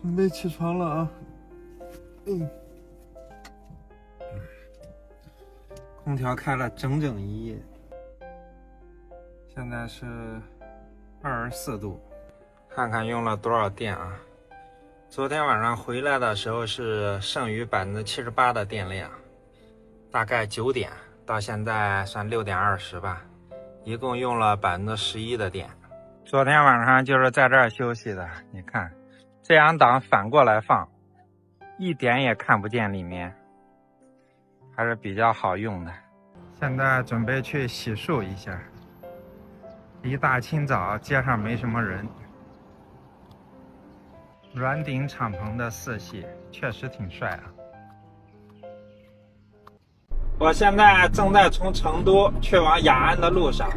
准备起床了啊。空调开了整整一夜，现在是24度，看看用了多少电啊？昨天晚上回来的时候是剩余78%的电量，大概9点到现在算6点20吧，一共用了11%的电。昨天晚上就是在这儿休息的，你看这样档反过来放，一点也看不见里面，还是比较好用的。现在准备去洗漱一下，一大清早街上没什么人。软顶敞篷的4系确实挺帅啊。我现在正在从成都去往雅安的路上，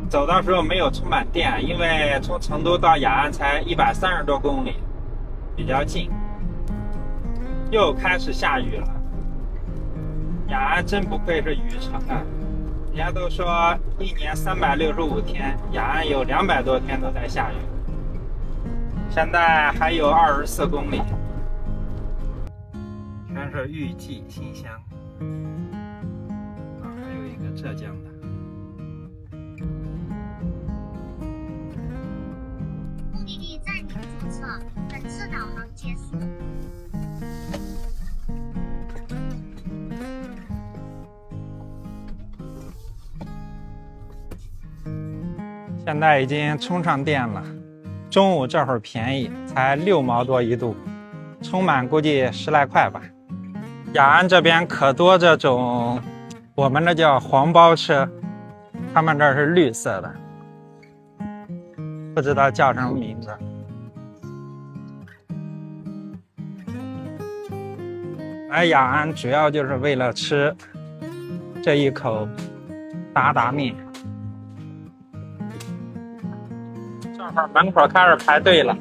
走的时候没有充满电，因为从成都到雅安才130多公里，比较近。又开始下雨了，雅安真不愧是雨城啊！人家都说一年365天，雅安有200多天都在下雨。现在还有24公里，全是玉记新乡啊，还有一个浙江的。目的地在您左侧，本次导航结束。现在已经充上电了，中午这会儿便宜，才6毛多一度，充满估计10来块吧。雅安这边可多这种，我们这叫黄包车，他们这是绿色的，不知道叫什么名字。来雅安主要就是为了吃这一口达达面。正好门口开始排队了，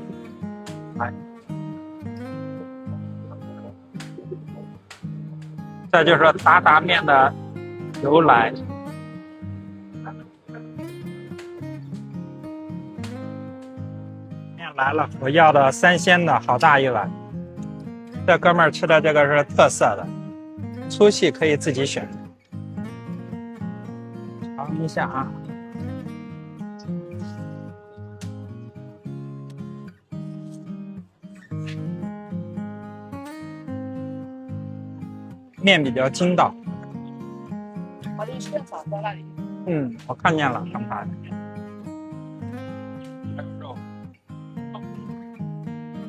这就是达达面的由来。面来了，我要的3鲜的，好大一碗。这哥们儿吃的这个是特色的，粗细可以自己选。尝一下啊。面比较筋道。好像现场在那里。我看见了，刚才。肉。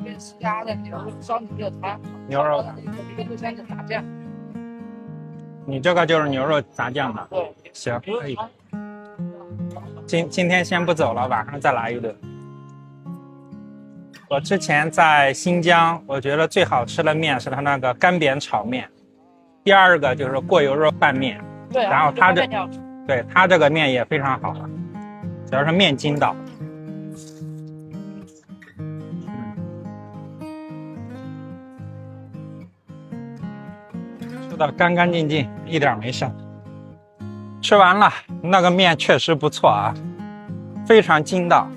跟是鸭的牛肉烧牛肉汤。牛肉。一个豆香的炸酱。你这个就是牛肉炸酱的。对。行，可以。今天先不走了，晚上再来一顿。我之前在新疆，我觉得最好吃的面是它那个干煸炒面。第二个就是过油肉拌面，对，然后它这个面也非常好，主要是面筋道。吃的干干净净，一点没剩。吃完了，那个面确实不错啊，非常筋道。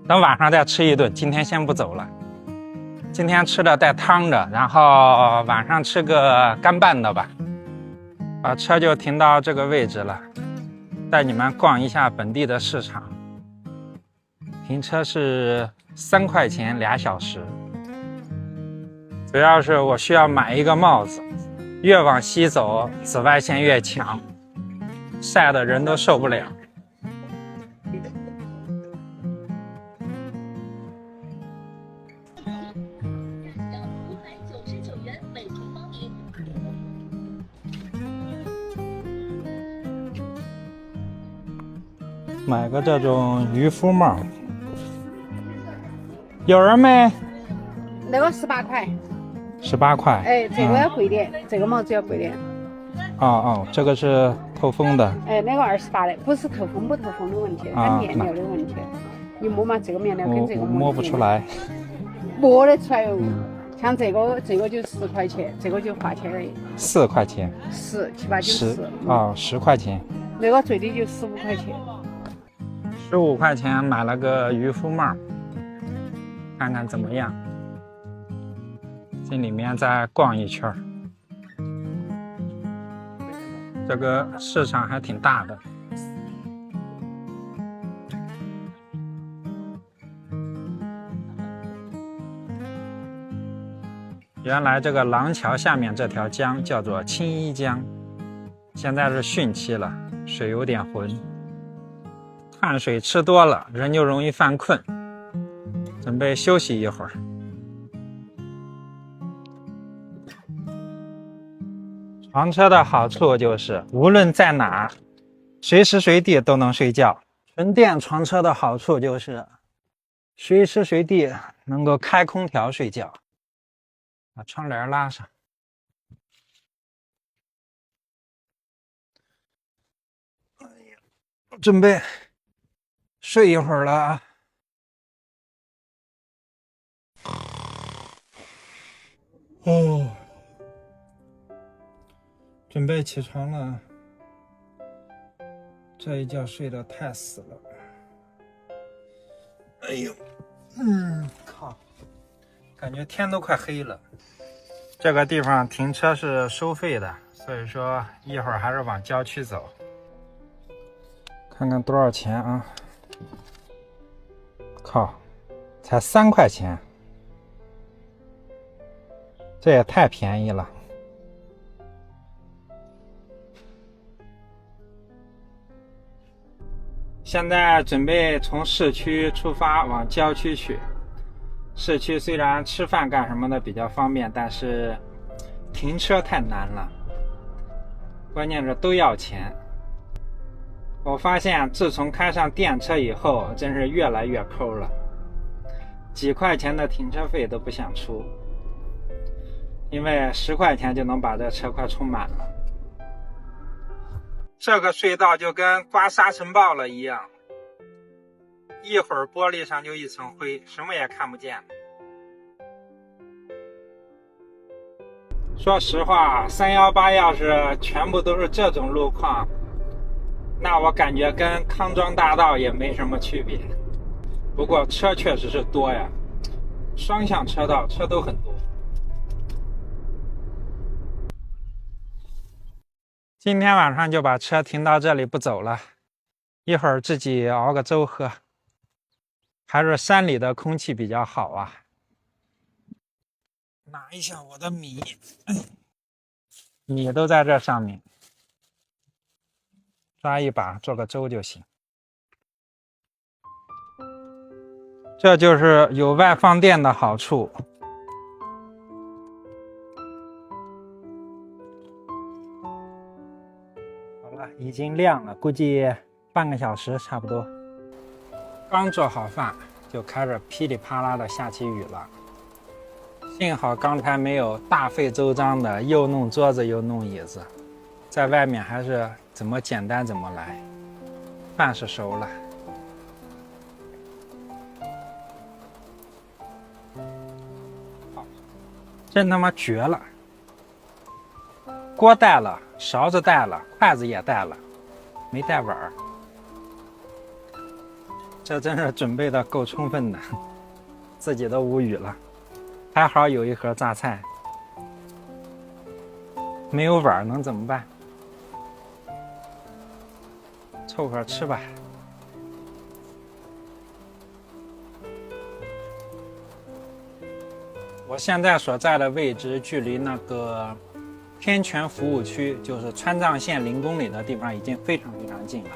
等晚上再吃一顿，今天先不走了。今天吃的带汤的，然后晚上吃个干拌的吧。把车就停到这个位置了，带你们逛一下本地的市场。停车是3块钱2小时。主要是我需要买一个帽子，越往西走紫外线越强，晒的人都受不了。买个这种渔夫帽，有人没？那个18块。18块。哎，这个要贵点，这个帽子要贵点。这个是透风的。哎，那个28的，不是透风不透风的问题，它面料的问题。你摸嘛，这个面料跟这个摸不出来。摸得出来哦。像这个就10块钱，这个就花钱而已。4块钱。7、8、9、10。10块钱。那个最低就15块钱。15块钱买了个渔夫帽，看看怎么样。进里面再逛一圈。这个市场还挺大的。原来这个廊桥下面这条江叫做青衣江，现在是汛期了，水有点浑。碳水吃多了，人就容易犯困，准备休息一会儿。床车的好处就是无论在哪，随时随地都能睡觉。纯电床车的好处就是随时随地能够开空调睡觉。把窗帘拉上。准备睡一会儿了啊。哦，准备起床了。这一觉睡得太死了。哎呦，靠，感觉天都快黑了。这个地方停车是收费的，所以说一会儿还是往郊区走。看看多少钱啊？靠，才3块钱，这也太便宜了。现在准备从市区出发往郊区去。市区虽然吃饭干什么的比较方便，但是停车太难了，关键是都要钱。我发现自从开上电车以后，真是越来越抠了，几块钱的停车费都不想出，因为10块钱就能把这车快充满了。这个隧道就跟刮沙尘暴了一样，一会儿玻璃上就一层灰，什么也看不见。说实话，318要是全部都是这种路况，那我感觉跟康庄大道也没什么区别。不过车确实是多呀，双向车道车都很多。今天晚上就把车停到这里不走了，一会儿自己熬个粥喝。还是山里的空气比较好啊。拿一下我的米，米都在这上面，抓一把做个粥就行。这就是有外放电的好处。好了，已经亮了，估计半个小时差不多。刚做好饭，就开始噼里啪啦的下起雨了。幸好刚才没有大费周章的又弄桌子又弄椅子，在外面还是怎么简单怎么来。饭是熟了，真他妈绝了！锅带了，勺子带了，筷子也带了，没带碗儿。这真是准备的够充分的，自己都无语了。还好有一盒榨菜，没有碗能怎么办？凑合吃吧。我现在所在的位置距离那个天泉服务区，就是川藏线0公里的地方已经非常非常近了。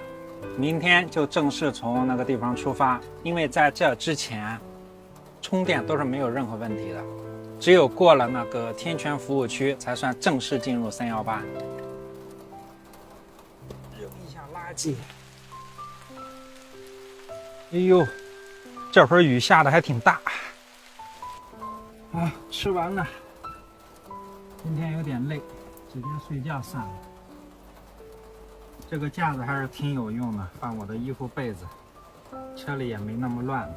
明天就正式从那个地方出发，因为在这之前充电都是没有任何问题的，只有过了那个天泉服务区才算正式进入318。扔一下垃圾。哎呦，这会儿雨下的还挺大。啊，吃完了，今天有点累，直接睡觉算了。这个架子还是挺有用的，放我的衣服被子，车里也没那么乱。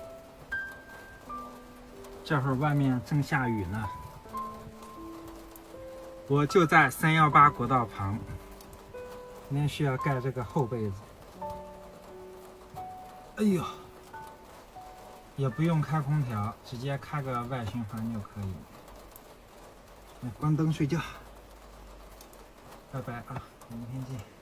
这会儿外面正下雨呢，我就在318国道旁，今天需要盖这个厚被子。哎呦，也不用开空调，直接开个外循环就可以。关灯睡觉，拜拜啊，明天见。